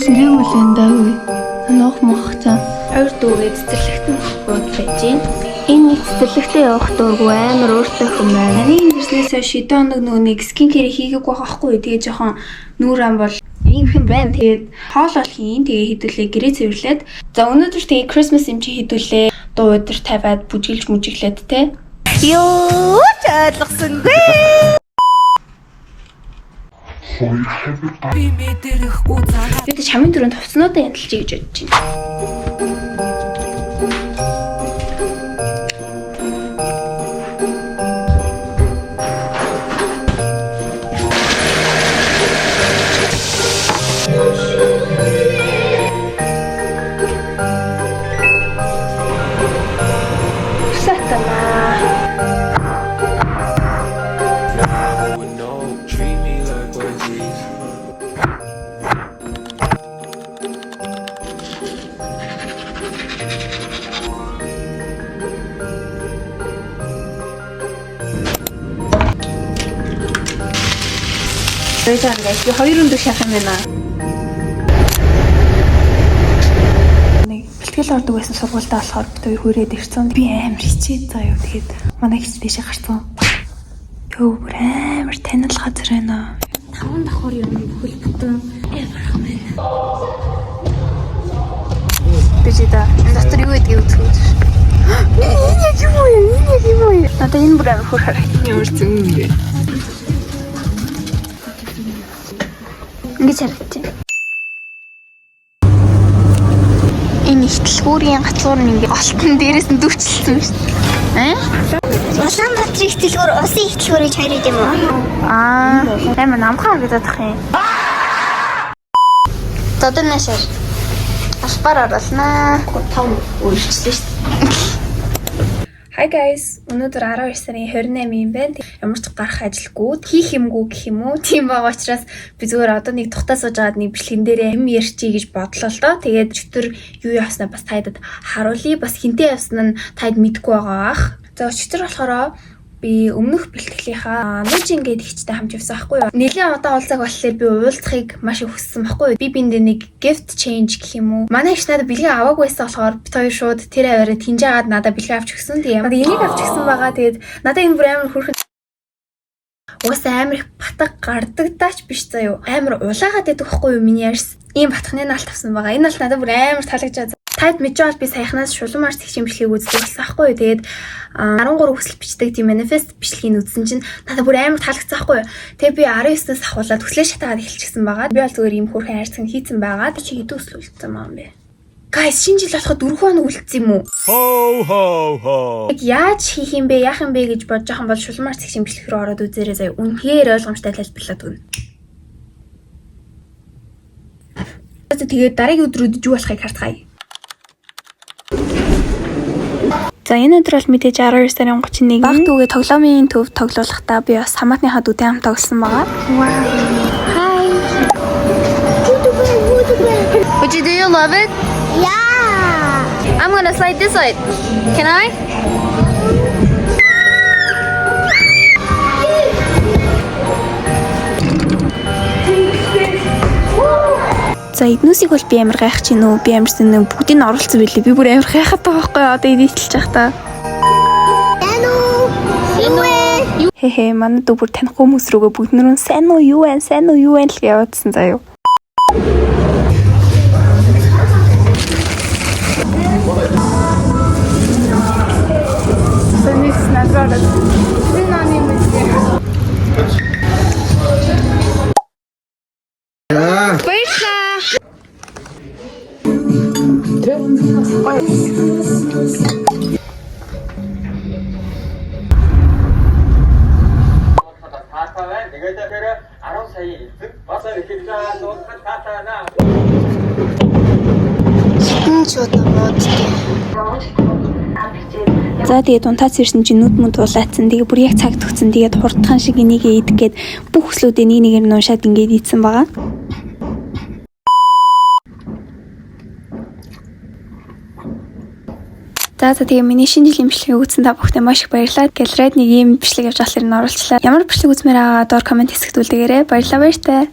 Зэвүүлэндээ нөх мохцаа. Хоёр дүүгээ цэцэрлэгт нь бод байж гин. Энэ нэг цэцэрлэгтээ явах дурггүй амар өөртөө хүм байна. Нэг дэрснээс шидэн хоног нэг скин кэр хийгээгүй байхгүй. Тэгээ жоохон нүүр ам бол ийм хэм байна. Тэгээд хоол бол хийн. Тэгээ хідүүлээ гэрээ цэвэрлээд. За өнөөдөр тэгээ Christmas юм чи хідүүлээ. Дуу өдөр тавиад бүжиглж мүжиглээд те. Йоо чаалгасангүй. Бид чамын дөрөнд хувцснуудаа ядалж гэж бодож байна. Баяжан guys, би хоёр өндөр шахах юм байна. Нэг бэлтгэл ордог байсан сургуультай болохоор бид хоёр хүрээд ирсэн. Би амар хичээд заа юу. Тэгээд манай хич дэшээ гарсан. Йоо бүр амар танил газар байна. Таван давхар юм бүхэл бүтэн амар байна. Бижида энэ дотор юу гэдгийг үзэх. Энэ юм уу? Надад энэ бүр амар хурхар. Ямар зүг юм бэ? Ингэж харагдчих. Энэ ихтлгүүрийн гацуур нь ингээ олтон дээрээс нь дүүчилсэн шүү дээ. Улаанбаатарын ихтлгүүр усын ихтлгүүрийг хайраад юм уу? Амар намхаа гэдэг ах юм. Тодорношор. Ашпар оруулнаа. 5 өөрчлөлөө шүү дээ. Hi guys, өнөөдөр 12 сарын 28-нд байна. Ямар ч гарах ажилгүй, хийх юмгүй гэх юм уу. Тийм байгаа учраас би зүгээр одоо нэг тухтаа сууж агаад нэг бичлэгэн дээрээ юм ярьчий гэж бодлоо л доо. Тэгээд өчтөр юу яаснаа бас тайдад харуулъя. Бас хинтээ явсан нь тайд мэдгүй байгаа ах. За өчтөр болохоор би өмнөх бэлтгэлийнхаа нууж ингээд ихтэй хамж явсан байхгүй юу. Нэлийн удаан уулзааг болохоор би уулзахыг маш их хүссэн байхгүй юу. Би биндээ нэг gift change гэх юм уу. Манай их надад бэлгээ аваагүй байсан болохоор бид хоёр шууд тэр аваараа тинжаагаад надад бэлгээ авч өгсөн. Тэгээ ямар энийг авч өгсөн байгаа. Тэгээд надад энэ бүр амар хүрхэн уусаа амар их батг гардагдаач биш заяо. Амар улаагаад байдаг байхгүй юу миний ярьс. Ийм батхны наалт авсан байгаа. Энэ бол надад бүр амар таалагдчихаа. Тайд мэдж би саяхнаас шулуумаар тэгшин бичлэгийг үздэг болсон байхгүй юу. Тэгээд 13 хүсэл бичдэг тийм манифест бичлэгийг үзсэн чинь надад бүр амар таалагдсан байхгүй юу. Тэгээд би 19-ноос ахуулаад хүслээ шатаагаад эхэлчихсэн байгаа. Би бол зүгээр ийм хөөрхөн хайрцаг хийцэн байгаа. Би чи хэдэн хүсэл үлдсэн юм бэ? Guys, шинэ жил болоход 4 хоног үлдсэн юм уу? Хоо. Яаж хийх юм бэ? Яах юм бэ гэж бодож байгаа юм бол шулуумаар тэгшин бичлэг рүү ороод үзээрэй заяа. Үнэхээр ойлгомжтой тайлбарлаад өгнө. Тэгээд дараагийн өдрүүдэд юу болохыг хартгая. За энэ өдөр бол мэдээж 12 сарын 31-нд баг дүүгээ тоглоомын төв тоглуулахдаа би бас хамаатныхаа дүүтэй хамт тоглосон байгаа. Hi. Would you do you love it? Yeah. I'm gonna slide this side. Can I? За эднүсийг бол би амар гайхаж байна уу? Би амарсан нэг бүгдийг нь оруулсан билээ. Би бүр амар гайхаад байгаа байхгүй одоо эдэлж явах та. Хэ манай дүү бүр танихгүй хүмүүс рүүгээ бүгднөрөө сайн уу юу вэ? Сайн уу юу вэ л яваадсан заяа. Сэнис надраад. Синани мэдээ. За тэгээд унтаац ирсэн чинь нүд мүд улаацсан. Тэгээ бүр яг цаг төгсөн. Тэгээд хурдхан шиг энийгээ идэх гээд бүх хүслүүдээ нэг нэгээр нь уншаад ингээд ийдсэн байгаа. За тэгээ миний шинэ жилийн бичлэгийг үзсэн та бүхэнд маш их баярлалаа. Гэлрээд нэг ийм бичлэг явж болохоор энэ оруулчлаа. Ямар бичлэг үзмээр байгаа доор комент хэсэгт үлдээгээрэй. Баярлалаа баяртай.